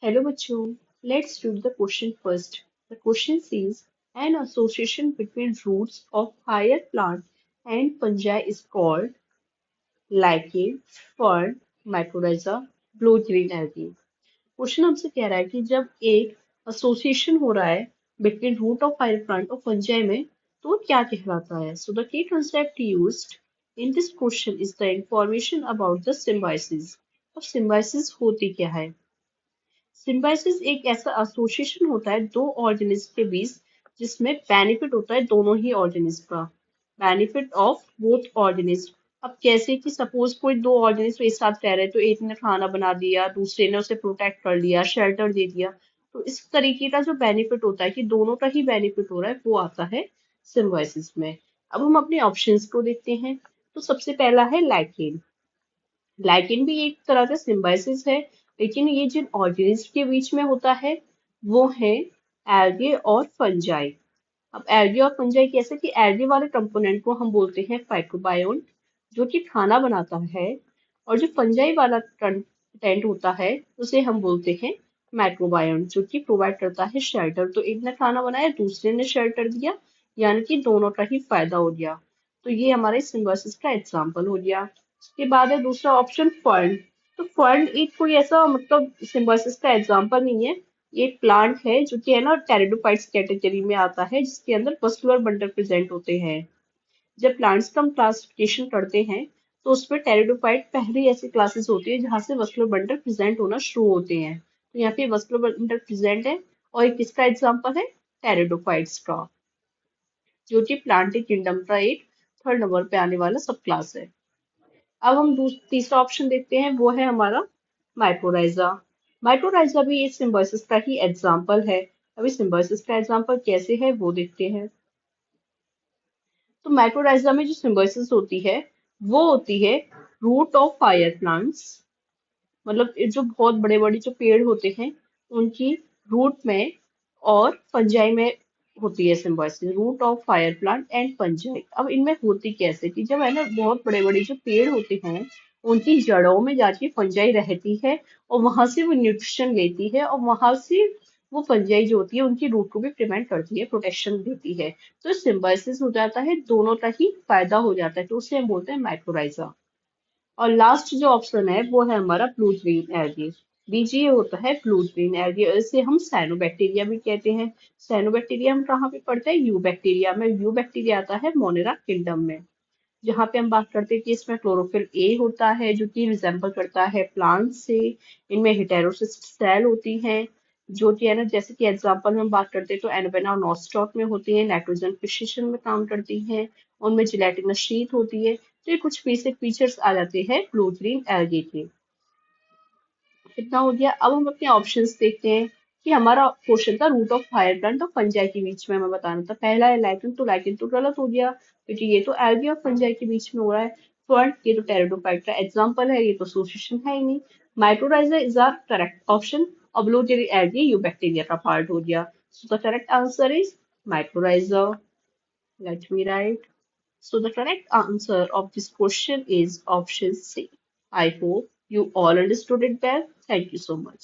Hello बच्चों, let's read the question first. The question says an association between roots of higher plant and fungi is called lichen, fern, mycorrhiza, blue green algae. Question हमसे कह रहा है कि जब एक association हो रहा है between root of higher plant और फंजाई में तो वो क्या कहलाता है. So the key concept used in this question is the information about the symbiosis. अब सिम्बाइसिस होती क्या है. सिम्बायोसिस एक ऐसा एसोसिएशन होता है दो ऑर्गेनिज्म के बीच जिसमें बेनिफिट होता है दोनों ही ऑर्गेनिज्म का. Benefit of both organism. अब कैसे कि सपोज कोई दो ऑर्गेनिज्म एक साथ रह रहे हैं तो एक ने खाना बना दिया, दूसरे ने उसे प्रोटेक्ट कर लिया, शेल्टर दे दिया. तो इस तरीके का जो बेनिफिट होता है कि दोनों का ही बेनिफिट हो रहा है वो आता है सिम्बायोसिस में. अब हम अपने ऑप्शंस को देखते हैं. तो सबसे पहला है लाइकेन. लाइकेन भी एक तरह का सिम्बायोसिस है, लेकिन ये जिन ऑर्गेनिज्म के बीच में होता है वो है एल्गे और फंजाई. अब एल्गे और फंजाई कैसे कि एल्गे वाले कंपोनेंट को हम बोलते हैं फाइटोबायोन जो कि खाना बनाता है, और जो फंजाई वाला कंटेंट होता है उसे हम बोलते हैं माइक्रोबायोन जो कि प्रोवाइड करता है शेल्टर. तो एक ने खाना बनाया, दूसरे ने शेल्टर दिया, यानी कि दोनों का ही फायदा हो गया. तो ये हमारे सिम्बायोसिस का एग्जाम्पल हो गया. उसके बाद है दूसरा ऑप्शन फर्न. तो फर्न एक कोई ऐसा मतलब सिम्बायोसिस का एग्जाम्पल नहीं है. ये एक प्लांट है जो कि है ना टेरिडोफाइट्स कैटेगरी में आता है जिसके अंदर मस्कुलर बंडल प्रेजेंट होते हैं. जब प्लांट्स का हम क्लासिफिकेशन करते हैं तो उसमें टेरिडोफाइट पहली ऐसी क्लासेस होती है जहां से मस्कुलर बंडल प्रेजेंट होना शुरू होते हैं. तो यहाँ पे मस्कुलर बंडल प्रेजेंट है और एक किसका एग्जाम्पल है टेरिडोफाइट्स का, जो कि प्लांट किंगडम का एक थर्ड नंबर पे आने वाला सब क्लास है. अब हम तीसरा ऑप्शन देखते हैं, वो है हमारा माइक्रोराइजा. माइक्रोराइजा भी एक सिम्बायोसिस का ही एग्जाम्पल है. अभी सिम्बायोसिस का एग्जाम्पल कैसे है वो देखते हैं. तो माइक्रोराइजा में जो सिम्बायोसिस होती है वो होती है रूट ऑफ फायर प्लांट्स. मतलब ये जो बहुत बड़े बड़े जो पेड़ होते हैं उनकी रूट में और फंजाई में होती है symbiosis. Root of higher plant and fungi. अब इनमें होती कैसे कि जब है ना बहुत बड़े बड़े जो पेड़ होते हैं उनकी जड़ों में जाके फंजाई रहती है और वहां से वो न्यूट्रिशन लेती है और वहां से वो फंजाई जो होती है उनकी रूट को भी प्रिवेंट करती है, प्रोटेक्शन देती है. तो सिम्बायोसिस हो जाता है, दोनों का ही फायदा हो जाता है, तो उसे हम बोलते हैं माइक्रोराइजा. और लास्ट जो ऑप्शन है वो है हमारा ब्लू ग्रीन एल्गी. बीजीए होता है ब्लू ग्रीन एल्गी, इसे हम साइनोबैक्टीरिया भी कहते हैं. साइनोबैक्टीरिया हम कहाँ पे पढ़ते हैं, यू बैक्टीरिया में. यू बैक्टीरिया आता है मोनेरा किंगडम में, जहाँ पे हम बात करते हैं कि इसमें क्लोरोफिल ए होता है जो कि रिजेम्बल करता है प्लांट से. इनमें हेटेरोसिस्ट सेल होती हैं जो कि है ना, जैसे कि एग्जांपल में हम बात करते हैं तो एनोवेना और नॉस्टॉक में होती है, नाइट्रोजन फिक्सेशन में काम करती हैं, उनमें जिलेटिनस शीथ होती है. तो ये कुछ बेसिक फीचर्स आ जाते हैं ब्लू ग्रीन एल्गे के. कितना हो गया. अब हम अपने ऑप्शंस देखते हैं कि हमारा क्वेश्चन था रूट ऑफ फायर प्लांट और फंजाई के बीच में हमें बताना था. पहला है लाइकन, तो लाइकन तो गलत हो गया क्योंकि ये तो एल्गी और फंजाई के बीच में हो रहा है. फर्न ये तो टेरिडोफाइट का एग्जांपल है, ये तो एसोसिएशन है ही नहीं. Mycorrhiza is are correct option. अब लो तेरी एल्गी यू बैक्टीरिया का पार्ट हो गया. So the correct answer is mycorrhiza. Let me write. So the correct answer of this question is option C. I hope you all understood it well. Thank you so much.